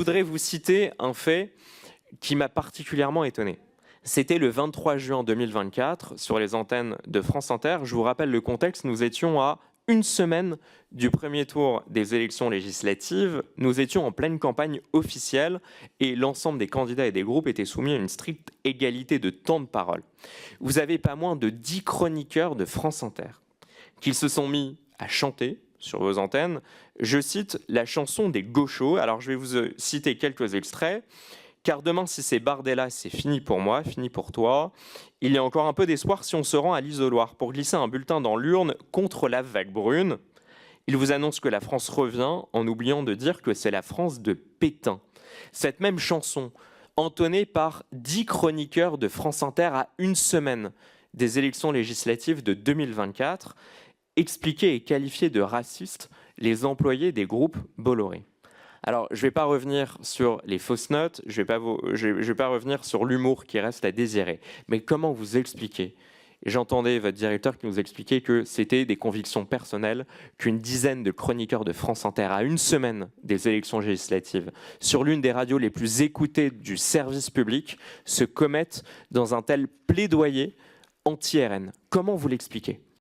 voudrais vous citer un fait qui m'a particulièrement étonné. C'était le 23 juin 2024 sur les antennes de France Inter. Je vous rappelle le contexte, nous étions à une semaine du premier tour des élections législatives. Nous étions en pleine campagne officielle et l'ensemble des candidats et des groupes étaient soumis à une stricte égalité de temps de parole. Vous avez pas moins de 10 chroniqueurs de France Inter qui se sont mis à chanter sur vos antennes, je cite la chanson des gauchos. Alors je vais vous citer quelques extraits. Car demain, si c'est Bardella, c'est fini pour moi, fini pour toi. Il y a encore un peu d'espoir si on se rend à l'isoloir pour glisser un bulletin dans l'urne contre la vague brune. Il vous annonce que la France revient en oubliant de dire que c'est la France de Pétain. Cette même chanson, entonnée par 10 chroniqueurs de France Inter à une semaine des élections législatives de 2024, expliquait et qualifiait de racistes les employés des groupes Bolloré. Alors, je ne vais pas revenir sur les fausses notes, je ne vais pas revenir sur l'humour qui reste à désirer. Mais comment vous expliquer? J'entendais votre directeur qui nous expliquait que c'était des convictions personnelles, qu'une dizaine de chroniqueurs de France Inter à une semaine des élections législatives, sur l'une des radios les plus écoutées du service public, se commettent dans un tel plaidoyer anti-RN. Comment vous l'expliquez?